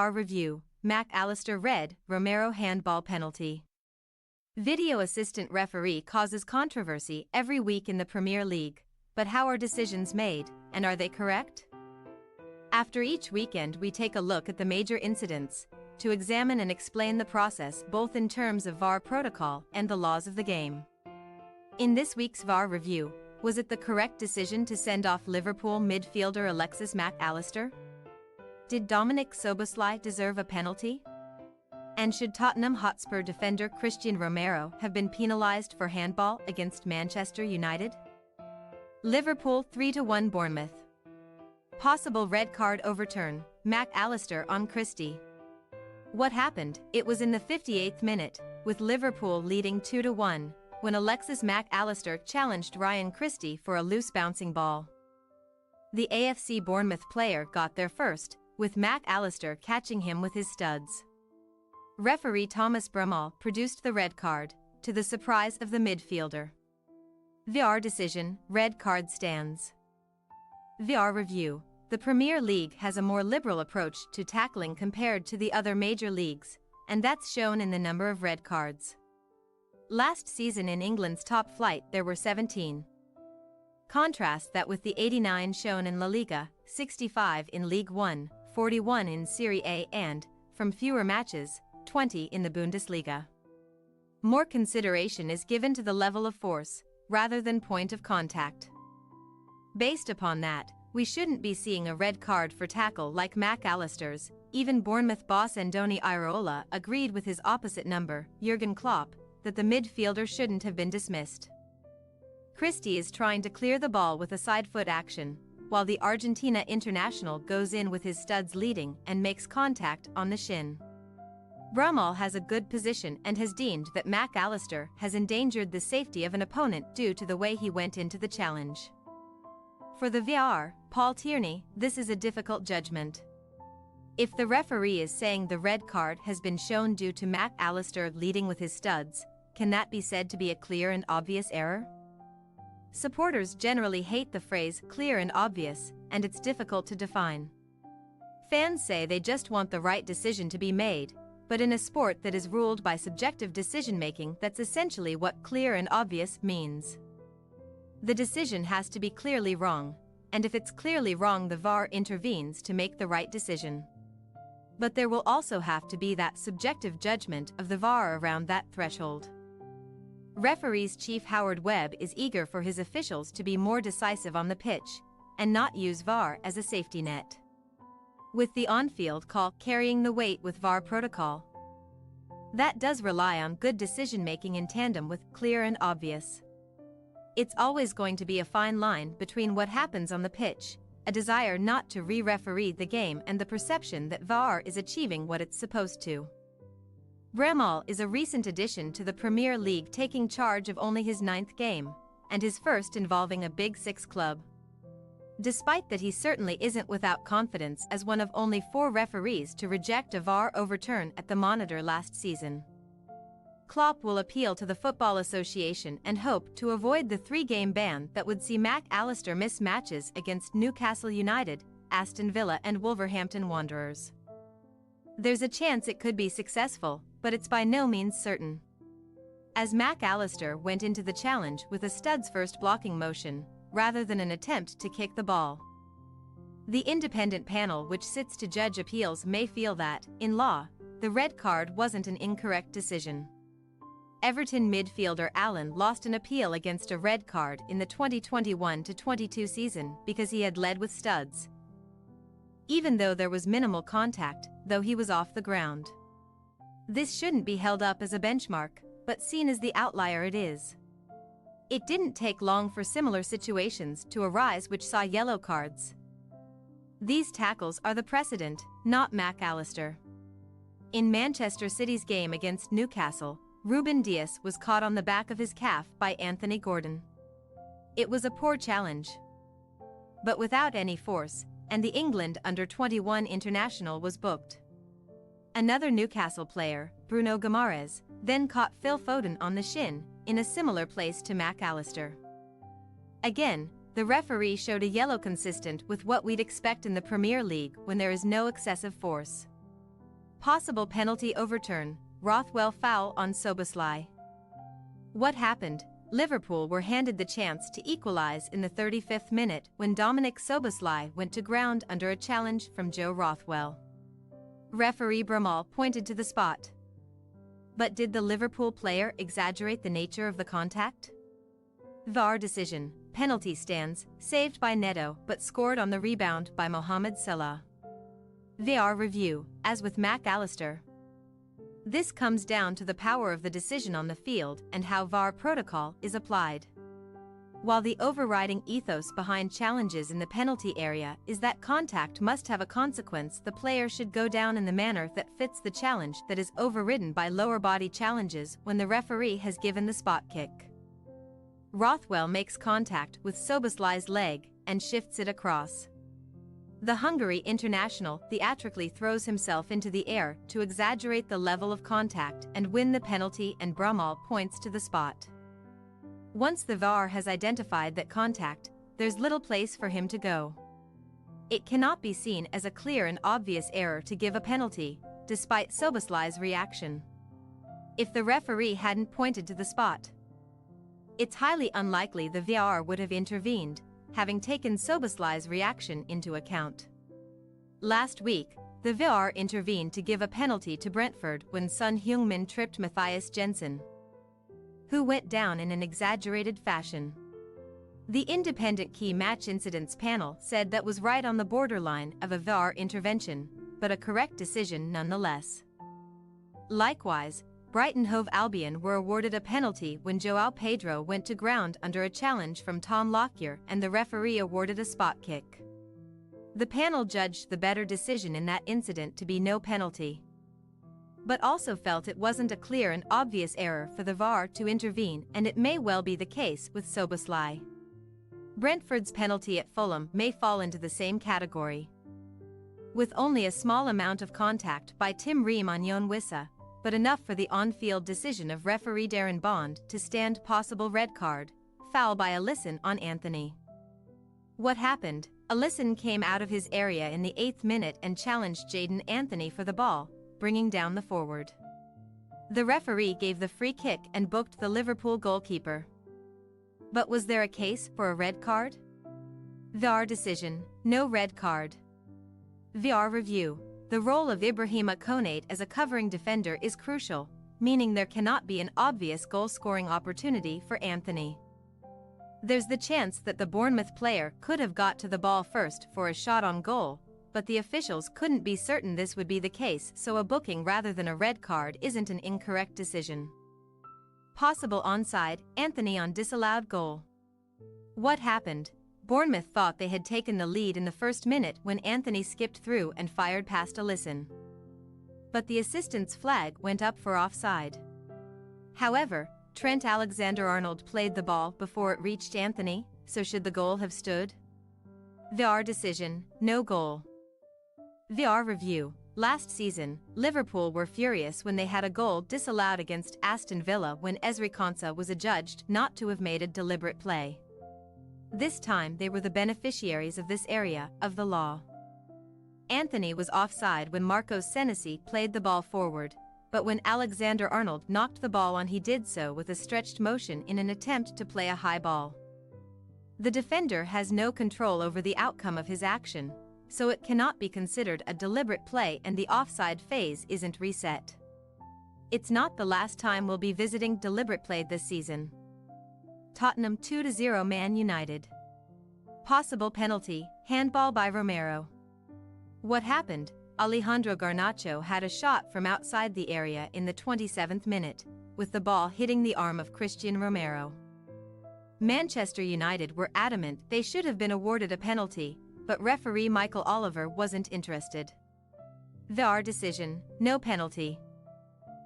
VAR review, Allister red, Romero handball penalty. Video assistant referee causes controversy every week in the Premier League, but how are decisions made, and are they correct? After each weekend we take a look at the major incidents, to examine and explain the process both in terms of VAR protocol and the laws of the game. In this week's VAR review, was it the correct decision to send off Liverpool midfielder Alexis Mac Allister? Did Dominic Szoboszlai deserve a penalty? And should Tottenham Hotspur defender Christian Romero have been penalised for handball against Manchester United? Liverpool 3-1 Bournemouth. Possible red card overturn, Mac Allister on Christie. What happened? It was in the 58th minute, with Liverpool leading 2-1, when Alexis Mac Allister challenged Ryan Christie for a loose bouncing ball. The AFC Bournemouth player got there first, with Mac Allister catching him with his studs. Referee Thomas Bramall produced the red card, to the surprise of the midfielder. VAR decision, red card stands. VAR review. The Premier League has a more liberal approach to tackling compared to the other major leagues, and that's shown in the number of red cards. Last season in England's top flight there were 17. Contrast that with the 89 shown in La Liga, 65 in League One, 41 in Serie A and, from fewer matches, 20 in the Bundesliga. More consideration is given to the level of force, rather than point of contact. Based upon that, we shouldn't be seeing a red card for tackle like Mac Allister's. Even Bournemouth boss Andoni Iraola agreed with his opposite number, Jurgen Klopp, that the midfielder shouldn't have been dismissed. Christie is trying to clear the ball with a side foot action, while the Argentina international goes in with his studs leading and makes contact on the shin. Bramall has a good position and has deemed that Mac Allister has endangered the safety of an opponent due to the way he went into the challenge. For the VAR, Paul Tierney, this is a difficult judgment. If the referee is saying the red card has been shown due to Mac Allister leading with his studs, can that be said to be a clear and obvious error? Supporters generally hate the phrase clear and obvious, and it's difficult to define. Fans say they just want the right decision to be made, but in a sport that is ruled by subjective decision-making, that's essentially what clear and obvious means. The decision has to be clearly wrong, and if it's clearly wrong the VAR intervenes to make the right decision. But there will also have to be that subjective judgment of the VAR around that threshold. Referees Chief Howard Webb is eager for his officials to be more decisive on the pitch, and not use VAR as a safety net. With the on-field call carrying the weight with VAR protocol. That does rely on good decision-making in tandem with clear and obvious. It's always going to be a fine line between what happens on the pitch, a desire not to re-referee the game, and the perception that VAR is achieving what it's supposed to. Bramall is a recent addition to the Premier League, taking charge of only his 9th game, and his first involving a Big Six club. Despite that, he certainly isn't without confidence as one of only 4 referees to reject a VAR overturn at the Monitor last season. Klopp will appeal to the Football Association and hope to avoid the 3-game ban that would see Mac Allister miss matches against Newcastle United, Aston Villa and Wolverhampton Wanderers. There's a chance it could be successful, but it's by no means certain. As Mac Allister went into the challenge with a studs first blocking motion, rather than an attempt to kick the ball. The independent panel which sits to judge appeals may feel that, in law, the red card wasn't an incorrect decision. Everton midfielder Allen lost an appeal against a red card in the 2021-22 season because he had led with studs. Even though there was minimal contact, though he was off the ground. This shouldn't be held up as a benchmark, but seen as the outlier it is. It didn't take long for similar situations to arise which saw yellow cards. These tackles are the precedent, not Mac Allister. In Manchester City's game against Newcastle, Ruben Dias was caught on the back of his calf by Anthony Gordon. It was a poor challenge, but without any force, and the England under-21 international was booked. Another Newcastle player, Bruno Guimaraes, then caught Phil Foden on the shin, in a similar place to Mac Allister. Again, the referee showed a yellow consistent with what we'd expect in the Premier League when there is no excessive force. Possible penalty overturn, Rothwell foul on Szoboszlai. What happened? Liverpool were handed the chance to equalize in the 35th minute when Dominik Szoboszlai went to ground under a challenge from Joe Rothwell. Referee Bramall pointed to the spot. But did the Liverpool player exaggerate the nature of the contact? VAR decision, penalty stands, saved by Neto but scored on the rebound by Mohamed Salah. VAR review, as with Allister. This comes down to the power of the decision on the field and how VAR protocol is applied. While the overriding ethos behind challenges in the penalty area is that contact must have a consequence, the player should go down in the manner that fits the challenge that is overridden by lower body challenges when the referee has given the spot kick. Rothwell makes contact with Szoboszlai's leg and shifts it across. The Hungary international theatrically throws himself into the air to exaggerate the level of contact and win the penalty, and Bramall points to the spot. Once the VAR has identified that contact, there's little place for him to go. It cannot be seen as a clear and obvious error to give a penalty, despite Szoboszlai's reaction. If the referee hadn't pointed to the spot, it's highly unlikely the VAR would have intervened, having taken Szoboszlai's reaction into account. Last week, the VAR intervened to give a penalty to Brentford when Son Heung-min tripped Matthias Jensen, who went down in an exaggerated fashion. The independent key match incidents panel said that was right on the borderline of a VAR intervention, but a correct decision nonetheless. Likewise, Brighton Hove Albion were awarded a penalty when João Pedro went to ground under a challenge from Tom Lockyer and the referee awarded a spot kick. The panel judged the better decision in that incident to be no penalty, but also felt it wasn't a clear and obvious error for the VAR to intervene, and it may well be the case with Szoboszlai. Brentford's penalty at Fulham may fall into the same category. With only a small amount of contact by Tim Ream on Jon Wissa, but enough for the on-field decision of referee Darren Bond to stand possible red card, foul by Alisson on Anthony. What happened? Alisson came out of his area in the 8th minute and challenged Jadon Anthony for the ball, bringing down the forward. The referee gave the free kick and booked the Liverpool goalkeeper. But was there a case for a red card? VAR decision, no red card. VAR review. The role of Ibrahima Konate as a covering defender is crucial, meaning there cannot be an obvious goal-scoring opportunity for Anthony. There's the chance that the Bournemouth player could have got to the ball first for a shot on goal, but the officials couldn't be certain this would be the case, so a booking rather than a red card isn't an incorrect decision. Possible onside, Anthony on disallowed goal. What happened? Bournemouth thought they had taken the lead in the first minute when Anthony skipped through and fired past Alisson. But the assistant's flag went up for offside. However, Trent Alexander-Arnold played the ball before it reached Anthony, so should the goal have stood? VAR decision, no goal. VAR review. Last season, Liverpool were furious when they had a goal disallowed against Aston Villa when Ezri Konsa was adjudged not to have made a deliberate play. This time they were the beneficiaries of this area of the law. Anthony was offside when Marcos Senesi played the ball forward, but when Alexander-Arnold knocked the ball on, he did so with a stretched motion in an attempt to play a high ball. The defender has no control over the outcome of his action, so it cannot be considered a deliberate play and the offside phase isn't reset. It's not the last time we'll be visiting deliberate play this season. Tottenham 2-0 Man United. Possible penalty, handball by Romero. What happened? Alejandro Garnacho had a shot from outside the area in the 27th minute, with the ball hitting the arm of Christian Romero. Manchester United were adamant they should have been awarded a penalty, but referee Michael Oliver wasn't interested. VAR decision, no penalty.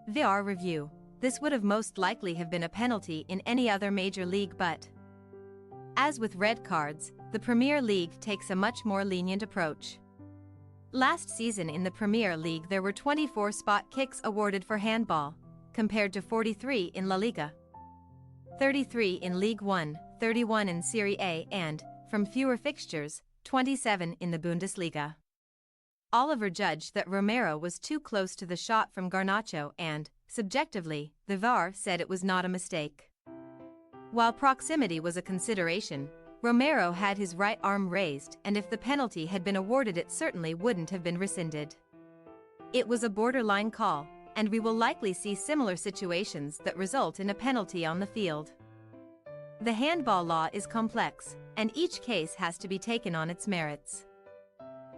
VAR review. This would have most likely have been a penalty in any other major league, but as with red cards, the Premier League takes a much more lenient approach. Last season in the Premier League there were 24 spot kicks awarded for handball, compared to 43 in La Liga, 33 in League One, 31 in Serie A and, from fewer fixtures, 27 in the Bundesliga. Oliver judged that Romero was too close to the shot from Garnacho and, subjectively, the VAR said it was not a mistake. While proximity was a consideration, Romero had his right arm raised, and if the penalty had been awarded it certainly wouldn't have been rescinded. It was a borderline call, and we will likely see similar situations that result in a penalty on the field. The handball law is complex, and each case has to be taken on its merits.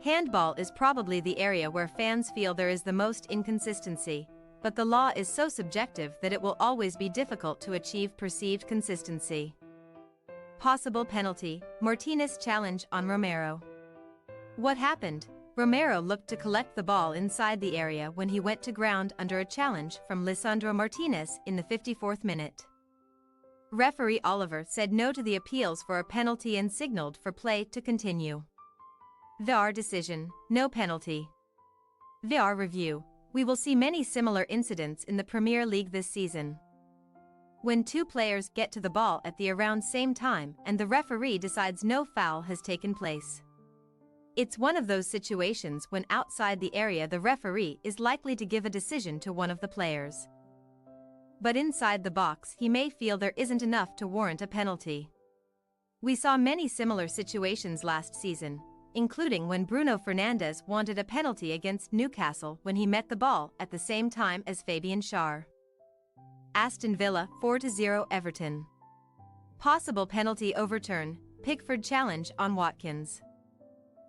Handball is probably the area where fans feel there is the most inconsistency, but the law is so subjective that it will always be difficult to achieve perceived consistency. Possible penalty, Martinez challenge on Romero. What happened? Romero looked to collect the ball inside the area when he went to ground under a challenge from Lisandro Martinez in the 54th minute. Referee Oliver said no to the appeals for a penalty and signaled for play to continue. VAR decision, no penalty. VAR review. We will see many similar incidents in the Premier League this season. When two players get to the ball at the around same time and the referee decides no foul has taken place. It's one of those situations when outside the area the referee is likely to give a decision to one of the players. But inside the box he may feel there isn't enough to warrant a penalty. We saw many similar situations last season, including when Bruno Fernandes wanted a penalty against Newcastle when he met the ball at the same time as Fabian Schär. Aston Villa 4-0 Everton. Possible penalty overturn, Pickford challenge on Watkins.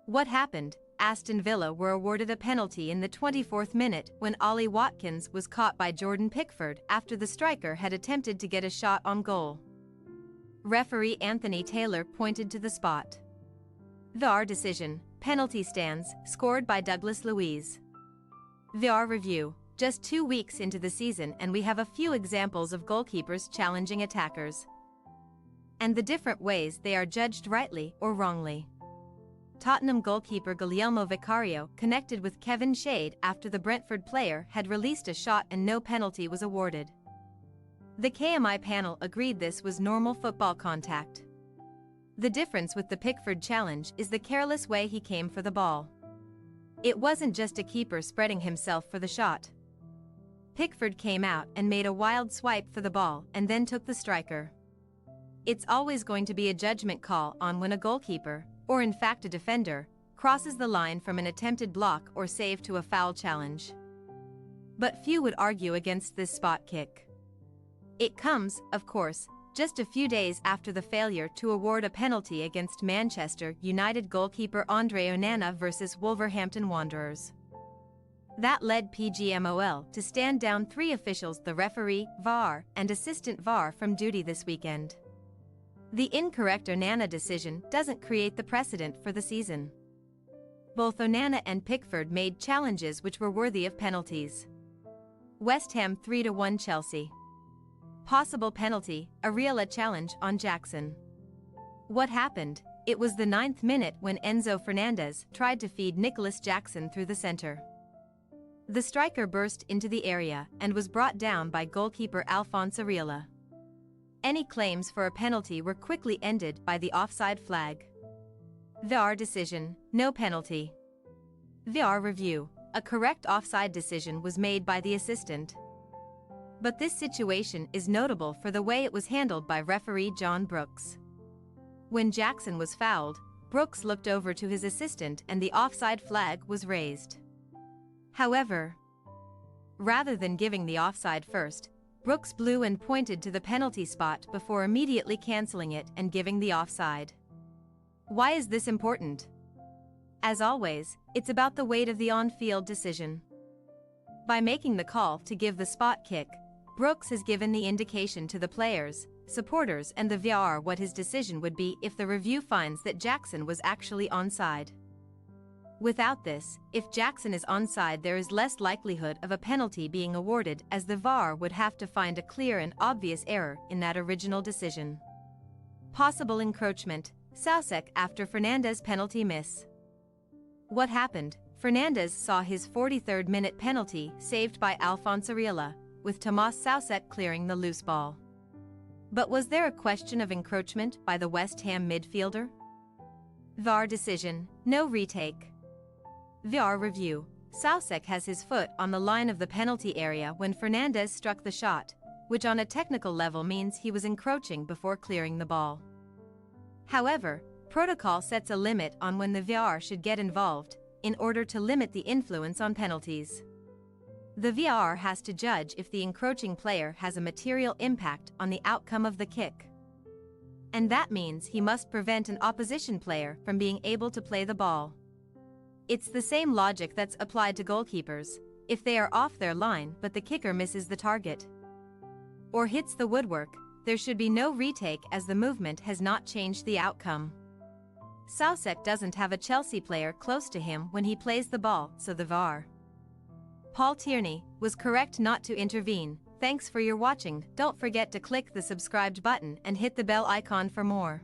What happened? Aston Villa were awarded a penalty in the 24th minute when Ollie Watkins was caught by Jordan Pickford after the striker had attempted to get a shot on goal. Referee Anthony Taylor pointed to the spot. VAR decision, penalty stands, scored by Douglas Luiz. VAR review. Just 2 weeks into the season and we have a few examples of goalkeepers challenging attackers. And the different ways they are judged rightly or wrongly. Tottenham goalkeeper Guglielmo Vicario connected with Kevin Shade after the Brentford player had released a shot and no penalty was awarded. The KMI panel agreed this was normal football contact. The difference with the Pickford challenge is the careless way he came for the ball. It wasn't just a keeper spreading himself for the shot. Pickford came out and made a wild swipe for the ball and then took the striker. It's always going to be a judgment call on when a goalkeeper, or in fact a defender, crosses the line from an attempted block or save to a foul challenge. But few would argue against this spot kick. It comes, of course, just a few days after the failure to award a penalty against Manchester United goalkeeper Andre Onana versus Wolverhampton Wanderers. That led PGMOL to stand down 3 officials, the referee, VAR, and assistant VAR from duty this weekend. The incorrect Onana decision doesn't create the precedent for the season. Both Onana and Pickford made challenges which were worthy of penalties. West Ham 3-1 Chelsea. Possible penalty, Areola challenge on Jackson. What happened? It was the 9th minute when Enzo Fernandez tried to feed Nicholas Jackson through the center. The striker burst into the area and was brought down by goalkeeper Alphonse Areola. Any claims for a penalty were quickly ended by the offside flag. VAR decision, no penalty. VAR review, a correct offside decision was made by the assistant. But this situation is notable for the way it was handled by referee John Brooks. When Jackson was fouled, Brooks looked over to his assistant and the offside flag was raised. However, rather than giving the offside first, Brooks blew and pointed to the penalty spot before immediately cancelling it and giving the offside. Why is this important? As always, it's about the weight of the on-field decision. By making the call to give the spot kick, Brooks has given the indication to the players, supporters and the VAR what his decision would be if the review finds that Jackson was actually onside. Without this, if Jackson is onside there is less likelihood of a penalty being awarded as the VAR would have to find a clear and obvious error in that original decision. Possible encroachment, Soucek after Fernandes penalty miss. What happened? Fernandes saw his 43rd minute penalty saved by Alphonse Areola, with Tomas Soucek clearing the loose ball. But was there a question of encroachment by the West Ham midfielder? VAR decision, no retake. VAR review. Soucek has his foot on the line of the penalty area when Fernandez struck the shot, which on a technical level means he was encroaching before clearing the ball. However, protocol sets a limit on when the VAR should get involved, in order to limit the influence on penalties. The VAR has to judge if the encroaching player has a material impact on the outcome of the kick. And that means he must prevent an opposition player from being able to play the ball. It's the same logic that's applied to goalkeepers. If they are off their line but the kicker misses the target or hits the woodwork, there should be no retake as the movement has not changed the outcome. Soucek doesn't have a Chelsea player close to him when he plays the ball, so the VAR. Paul Tierney was correct not to intervene. Thanks for your watching. Don't forget to click the subscribed button and hit the bell icon for more.